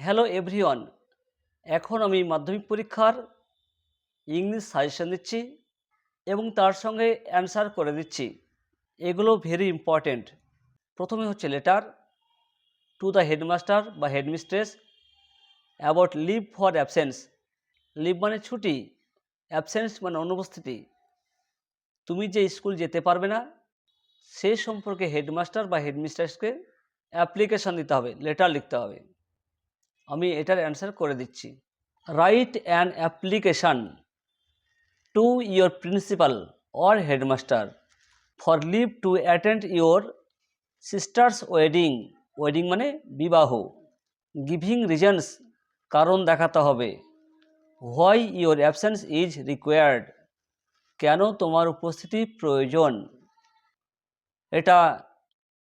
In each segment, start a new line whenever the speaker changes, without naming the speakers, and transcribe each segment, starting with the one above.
Hello everyone, এখন আমি মাধ্যমিক পরীক্ষার ইংলিশ সাজেশন দিচ্ছি এবং তার সঙ্গে অ্যান্সার করে দিচ্ছি। এগুলো ভেরি ইম্পর্ট্যান্ট। প্রথমে হচ্ছে লেটার টু দ্য হেডমাস্টার বা headmistress about leave for absence. Leave মানে ছুটি, অ্যাবসেন্স মানে অনুপস্থিতি। তুমি যে স্কুল যেতে পারবে না সে সম্পর্কে হেডমাস্টার বা হেডমিস্ট্রেসকে অ্যাপ্লিকেশন দিতে হবে, লেটার লিখতে হবে। আমি এটার অ্যান্সার করে দিচ্ছি। Write an application to your principal or headmaster for leave to attend your sister's wedding. Wedding মানে বিবাহ। Giving reasons কারণ দেখাতে হবে। Why your absence is required কেন তোমার উপস্থিতি প্রয়োজন। এটা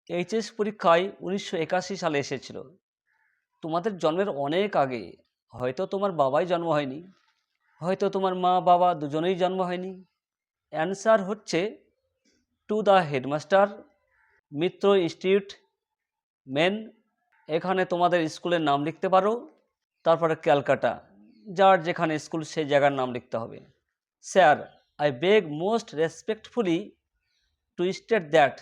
এইচএস পরীক্ষায় 1981 সালে এসেছিল। তোমাদের জন্মের অনেক আগে। হয়তো তোমার বাবাই জন্ম হয়নি, হয়তো তোমার মা বাবা দুজনেই জন্ম হয়নি। অ্যান্সার হচ্ছে to the headmaster, Mitra institute, main. এখানে তোমাদের স্কুলের নাম লিখতে পারো, তারপরে ক্যালকাটা, যার যেখানে স্কুল সেই জায়গার নাম লিখতে হবে। Sir, I beg most respectfully two state that.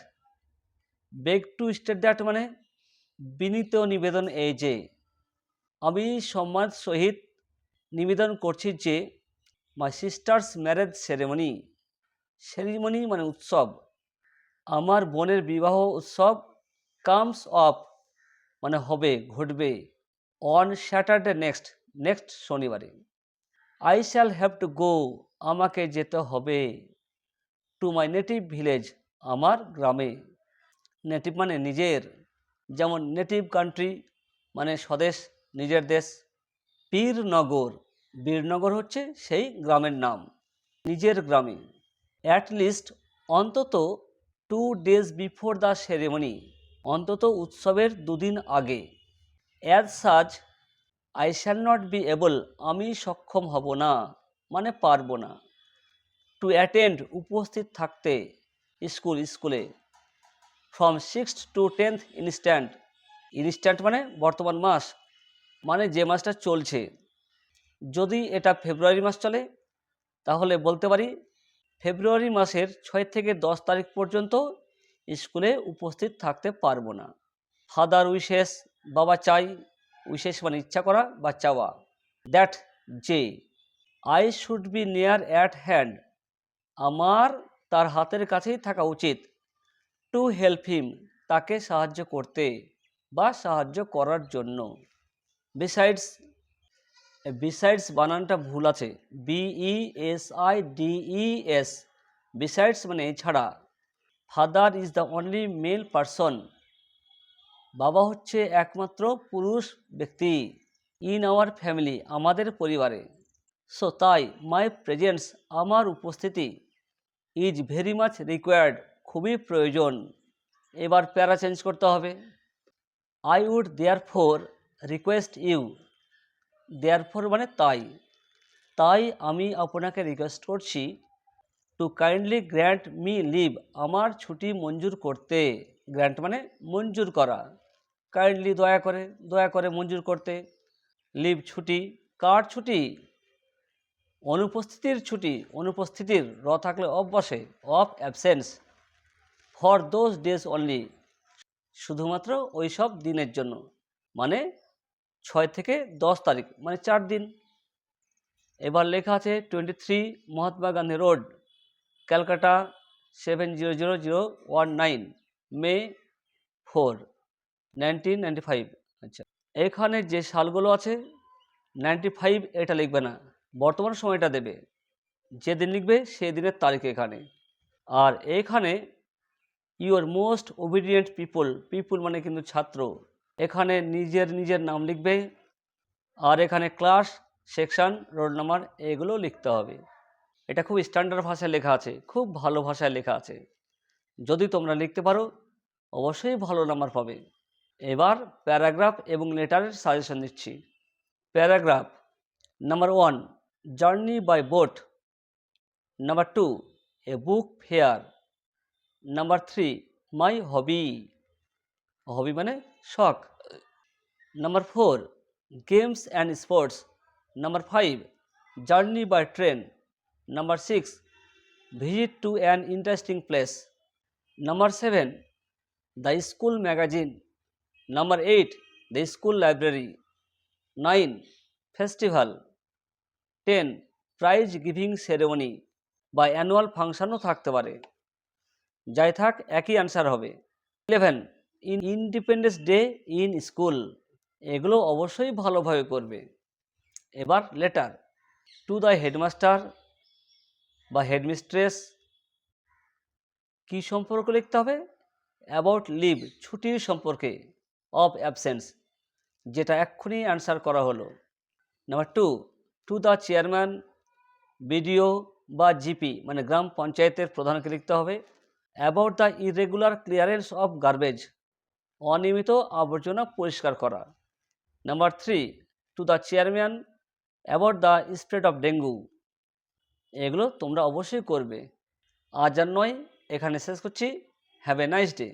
Beg two state that মানে বিনীত নিবেদন, এই যে আমি সম্মান সহিত নিবেদন করছি যে my sister's marriage ceremony. Ceremony মানে উৎসব, আমার বোনের বিবাহ উৎসব কামস অফ মানে হবে, ঘটবে, অন স্যাটারডে নেক্সট শনিবারে। I shall have to go আমাকে যেতে হবে, টু মাই নেটিভ ভিলেজ আমার গ্রামে। নেটিভ মানে নিজের, যেমন নেটিভ কান্ট্রি মানে স্বদেশ, নিজের দেশ। বীরনগর, বীরনগর হচ্ছে সেই গ্রামের নাম, নিজের গ্রামে। অ্যাটলিস্ট অন্তত 2 days বিফোর দ্য সেরেমনি, অন্তত উৎসবের দুদিন আগে। As such I shall not be able আমি সক্ষম হব না মানে পারবো না। টু অ্যাটেন্ড উপস্থিত থাকতে, স্কুলে। From 6th to 10th instant, instant মানে বর্তমান মাস, মানে যে মাসটা চলছে। যদি এটা ফেব্রুয়ারি মাস চলে তাহলে বলতে পারি ফেব্রুয়ারি মাসের 6 থেকে 10 তারিখ পর্যন্ত স্কুলে উপস্থিত থাকতে পারবো না। ফাদার উইশেস বাবা চাই, উইশেস মানে ইচ্ছা করা বা চাওয়া। দ্যাট যে I should be near at hand আমার তার হাতের কাছেই থাকা উচিত। টু হেল্প হিম তাকে সাহায্য করতে বা সাহায্য করার জন্য। বিসাইডস বানানটা ভুল আছে, BESIDES, বিসাইডস মানে এছাড়া। Father is the only mail person বাবা হচ্ছে একমাত্র পুরুষ ব্যক্তি। ইন আওয়ার ফ্যামিলি আমাদের পরিবারে। সো তাই মাই প্রেজেন্স আমার উপস্থিতি ইজ ভেরি মাচ রিকোয়ার্ড খুবই প্রয়োজন। এবার প্যারা চেঞ্জ করতে হবে। I would therefore request you, therefore মানে তাই আমি আপনাকে রিকোয়েস্ট করছি to kindly grant me leave আমার ছুটি মঞ্জুর করতে। গ্র্যান্ট মানে মঞ্জুর করা, কাইন্ডলি দয়া করে মঞ্জুর করতে। লিভ ছুটি, কার ছুটি? অনুপস্থিতির ছুটি, অনুপস্থিতির র থাকলে অফ বসে, of absence. For those days only শুধুমাত্র ওই সব দিনের জন্য, মানে 6 থেকে 10 তারিখ মানে 4 দিন। এবার লেখা আছে 23 মহাত্মা গান্ধী রোড, ক্যালকাটা 700019, মে 4, 1995। আচ্ছা, এখানে যে সালগুলো আছে 95 এটা লিখবে না, বর্তমান সময়টা দেবে। যেদিন লিখবে সেই দিনের তারিখ এখানে। আর এখানে ইউর মোস্ট ওবিডিয়েন্ট পিপুল মানে কিন্তু ছাত্র, এখানে নিজের নাম লিখবে। আর এখানে ক্লাস, সেকশন, রোল নাম্বার এগুলো লিখতে হবে। এটা খুব স্ট্যান্ডার্ড ভাষায় লেখা আছে, খুব ভালো ভাষায় লেখা আছে। যদি তোমরা লিখতে পারো অবশ্যই ভালো নাম্বার পাবে। এবার প্যারাগ্রাফ এবং লেটারের সাজেশন দিচ্ছি। Paragraph number 1, journey by boat. Number 2, a book fair. Number 3, my hobby মানে শখ। Number 4, games and sports. Number 5, journey by train. Number 6, visit to an interesting place. Number 7, the school magazine. Number 8, the school library. 9, festival. 10, prize giving ceremony বা annual ফাংশনও থাকতে পারে। যাই থাক, একই answer হবে। 11, ইন্ডিপেন্ডেন্স ডে ইন স্কুল। এগুলো অবশ্যই ভালোভাবে করবে। এবার লেটার। টু দ্য হেডমাস্টার বা হেডমিস্ট্রেস। কী সম্পর্কে লিখতে হবে? অ্যাবাউট লিভ, ছুটির সম্পর্কে। অফ অ্যাবসেন্স, যেটা এক্ষুনি অ্যান্সার করা হলো। Number 2, to the chairman, BDO বা জিপি মানে গ্রাম পঞ্চায়েতের প্রধানকে লিখতে হবে। About the irregular clearance of garbage, অনিয়মিত আবর্জনা পরিষ্কার করা। Number 3, to the chairman, about the spread of dengue. এগুলো তোমরা অবশ্যই করবে। আজ আর নয়, এখানে শেষ করছি। Have a nice day.